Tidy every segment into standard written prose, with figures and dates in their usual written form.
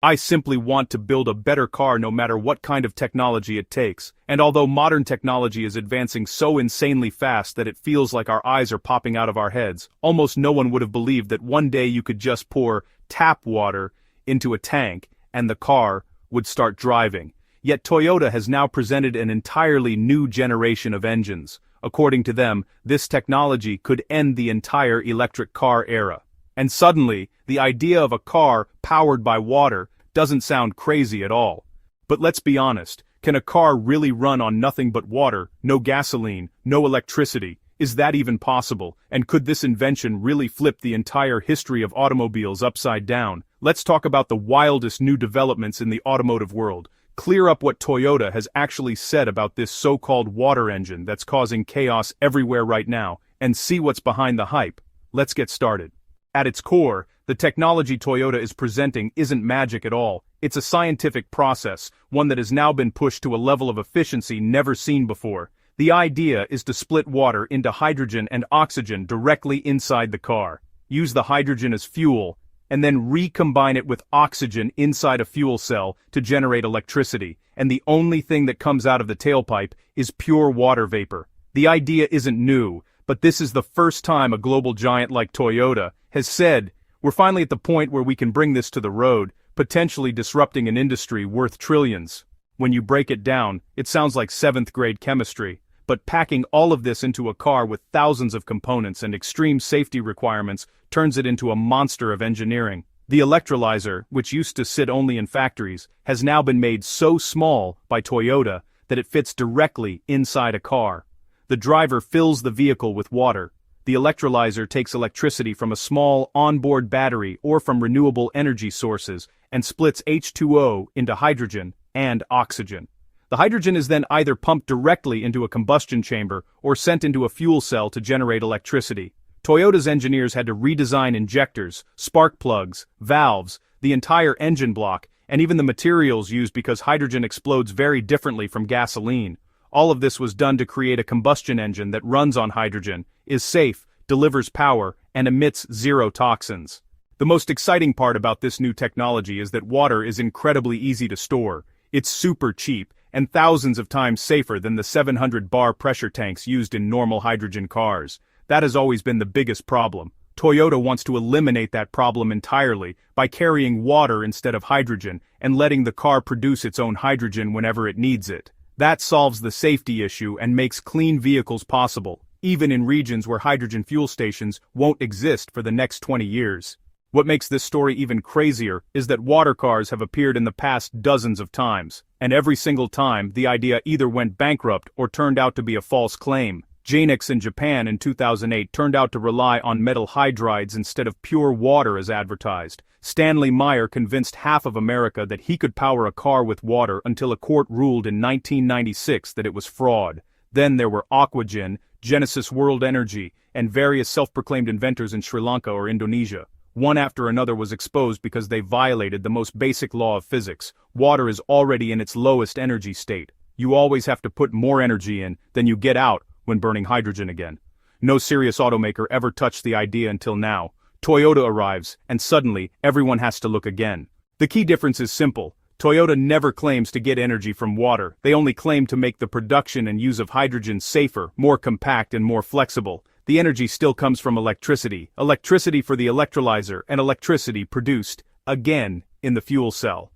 I simply want to build a better car no matter what kind of technology it takes. And although modern technology is advancing so insanely fast that it feels like our eyes are popping out of our heads, almost no one would have believed that one day you could just pour tap water into a tank and the car would start driving. Yet Toyota has now presented an entirely new generation of engines. According to them, this technology could end the entire electric car era. And suddenly, the idea of a car powered by water doesn't sound crazy at all. But let's be honest, can a car really run on nothing but water, no gasoline, no electricity? Is that even possible? And could this invention really flip the entire history of automobiles upside down? Let's talk about the wildest new developments in the automotive world. Clear up what Toyota has actually said about this so-called water engine that's causing chaos everywhere right now, and see what's behind the hype. Let's get started. At its core, the technology Toyota is presenting isn't magic at all. It's a scientific process, one that has now been pushed to a level of efficiency never seen before. The idea is to split water into hydrogen and oxygen directly inside the car, use the hydrogen as fuel, and then recombine it with oxygen inside a fuel cell to generate electricity, and the only thing that comes out of the tailpipe is pure water vapor. The idea isn't new, but this is the first time a global giant like Toyota has said, we're finally at the point where we can bring this to the road, potentially disrupting an industry worth trillions. When you break it down, it sounds like 7th grade chemistry, but packing all of this into a car with thousands of components and extreme safety requirements turns it into a monster of engineering. The electrolyzer, which used to sit only in factories, has now been made so small by Toyota that it fits directly inside a car. The driver fills the vehicle with water. The electrolyzer takes electricity from a small onboard battery or from renewable energy sources and splits H2O into hydrogen and oxygen. The hydrogen is then either pumped directly into a combustion chamber or sent into a fuel cell to generate electricity. Toyota's engineers had to redesign injectors, spark plugs, valves, the entire engine block, and even the materials used because hydrogen explodes very differently from gasoline. All of this was done to create a combustion engine that runs on hydrogen, is safe, delivers power, and emits zero toxins. The most exciting part about this new technology is that water is incredibly easy to store. It's super cheap, and thousands of times safer than the 700-bar pressure tanks used in normal hydrogen cars. That has always been the biggest problem. Toyota wants to eliminate that problem entirely by carrying water instead of hydrogen and letting the car produce its own hydrogen whenever it needs it. That solves the safety issue and makes clean vehicles possible, even in regions where hydrogen fuel stations won't exist for the next 20 years. What makes this story even crazier is that water cars have appeared in the past dozens of times, and every single time the idea either went bankrupt or turned out to be a false claim. Janix in Japan in 2008 turned out to rely on metal hydrides instead of pure water as advertised. Stanley Meyer convinced half of America that he could power a car with water until a court ruled in 1996 that it was fraud. Then there were Aquagen, Genesis World Energy, and various self-proclaimed inventors in Sri Lanka or Indonesia. One after another was exposed because they violated the most basic law of physics. Water is already in its lowest energy state. You always have to put more energy in than you get out when burning hydrogen again. No serious automaker ever touched the idea until now. Toyota arrives, and suddenly, everyone has to look again. The key difference is simple. Toyota never claims to get energy from water. They only claim to make the production and use of hydrogen safer, more compact, and more flexible. The energy still comes from electricity for the electrolyzer, and electricity produced, again, in the fuel cell.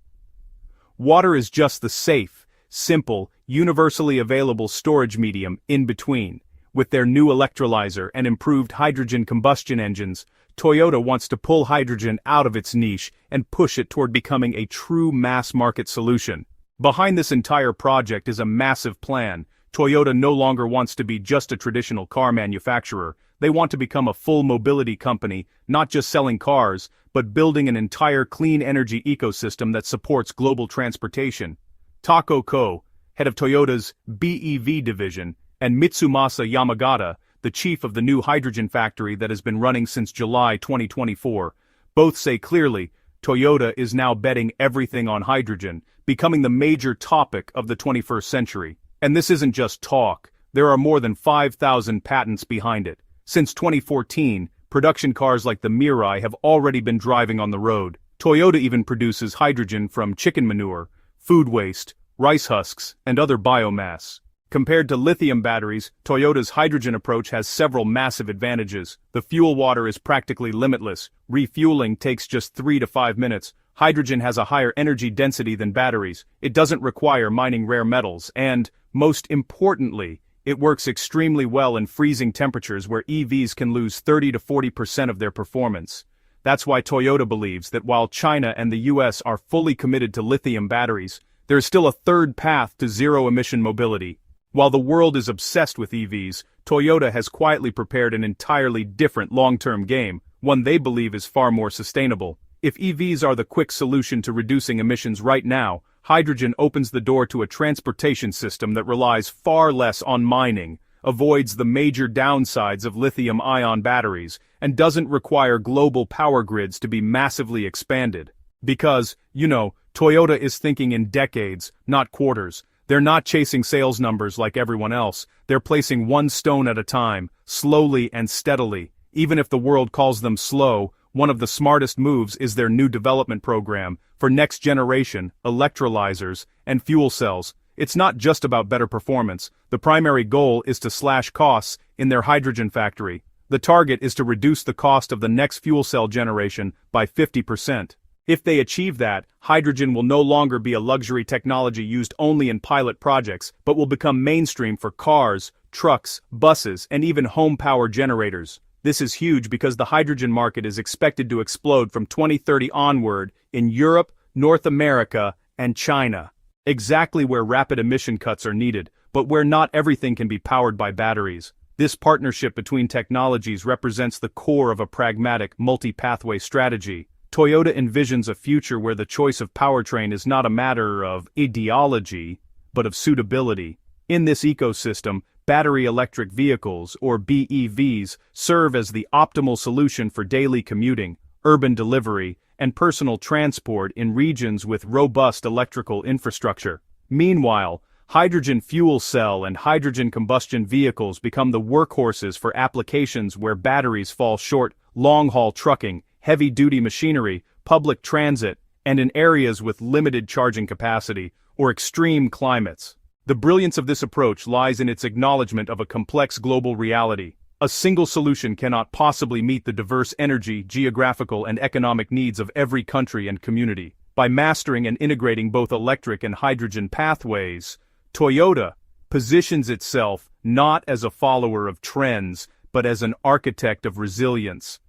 Water is just the safe, simple, universally available storage medium in between. With their new electrolyzer and improved hydrogen combustion engines, Toyota wants to pull hydrogen out of its niche and push it toward becoming a true mass-market solution. Behind this entire project is a massive plan. Toyota no longer wants to be just a traditional car manufacturer. They want to become a full mobility company, not just selling cars, but building an entire clean energy ecosystem that supports global transportation. Tako Ko, head of Toyota's BEV division, and Mitsumasa Yamagata, the chief of the new hydrogen factory that has been running since July 2024, both say clearly, Toyota is now betting everything on hydrogen, becoming the major topic of the 21st century. And this isn't just talk, there are more than 5,000 patents behind it. Since 2014, production cars like the Mirai have already been driving on the road. Toyota even produces hydrogen from chicken manure, food waste, rice husks, and other biomass. Compared to lithium batteries, Toyota's hydrogen approach has several massive advantages. The fuel water is practically limitless. Refueling takes just 3 to 5 minutes. Hydrogen has a higher energy density than batteries. It doesn't require mining rare metals, and, most importantly, it works extremely well in freezing temperatures where EVs can lose 30 to 40% of their performance. That's why Toyota believes that while China and the US are fully committed to lithium batteries, there is still a third path to zero-emission mobility. While the world is obsessed with EVs, Toyota has quietly prepared an entirely different long-term game, one they believe is far more sustainable. If EVs are the quick solution to reducing emissions right now, hydrogen opens the door to a transportation system that relies far less on mining, avoids the major downsides of lithium-ion batteries, and doesn't require global power grids to be massively expanded. Because, Toyota is thinking in decades, not quarters. They're not chasing sales numbers like everyone else. They're placing one stone at a time, slowly and steadily. Even if the world calls them slow, one of the smartest moves is their new development program for next-generation electrolyzers and fuel cells. It's not just about better performance. The primary goal is to slash costs in their hydrogen factory. The target is to reduce the cost of the next fuel cell generation by 50%. If they achieve that, hydrogen will no longer be a luxury technology used only in pilot projects, but will become mainstream for cars, trucks, buses, and even home power generators. This is huge because the hydrogen market is expected to explode from 2030 onward in Europe, North America, and China. Exactly where rapid emission cuts are needed, but where not everything can be powered by batteries. This partnership between technologies represents the core of a pragmatic, multi-pathway strategy. Toyota envisions a future where the choice of powertrain is not a matter of ideology, but of suitability. In this ecosystem, battery electric vehicles, or BEVs, serve as the optimal solution for daily commuting, urban delivery, and personal transport in regions with robust electrical infrastructure. Meanwhile, hydrogen fuel cell and hydrogen combustion vehicles become the workhorses for applications where batteries fall short: long-haul trucking, heavy-duty machinery, public transit, and in areas with limited charging capacity or extreme climates. The brilliance of this approach lies in its acknowledgement of a complex global reality. A single solution cannot possibly meet the diverse energy, geographical, and economic needs of every country and community. By mastering and integrating both electric and hydrogen pathways, Toyota positions itself not as a follower of trends, but as an architect of resilience.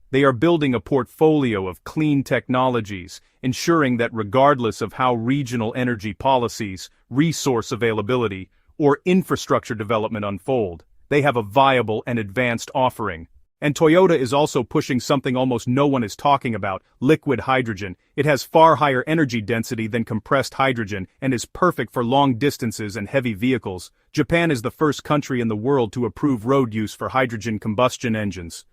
They are building a portfolio of clean technologies, ensuring that regardless of how regional energy policies, resource availability, or infrastructure development unfold, they have a viable and advanced offering. And Toyota is also pushing something almost no one is talking about: liquid hydrogen. It has far higher energy density than compressed hydrogen and is perfect for long distances and heavy vehicles. Japan is the first country in the world to approve road use for hydrogen combustion engines.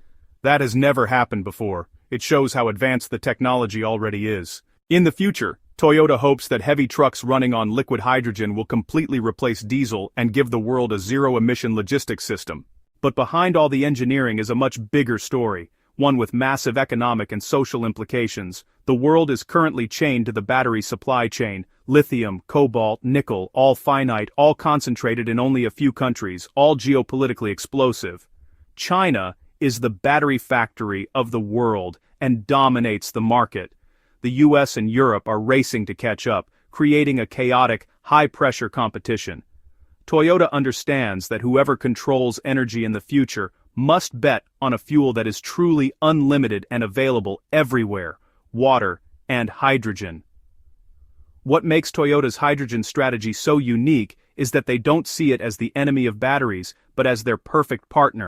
That has never happened before. It shows how advanced the technology already is. In the future, Toyota hopes that heavy trucks running on liquid hydrogen will completely replace diesel and give the world a zero-emission logistics system. But behind all the engineering is a much bigger story, one with massive economic and social implications. The world is currently chained to the battery supply chain: lithium, cobalt, nickel, all finite, all concentrated in only a few countries, all geopolitically explosive. China is the battery factory of the world and dominates the market. The US and Europe are racing to catch up, creating a chaotic, high-pressure competition. Toyota understands that whoever controls energy in the future must bet on a fuel that is truly unlimited and available everywhere: water and hydrogen. What makes Toyota's hydrogen strategy so unique is that they don't see it as the enemy of batteries, but as their perfect partner.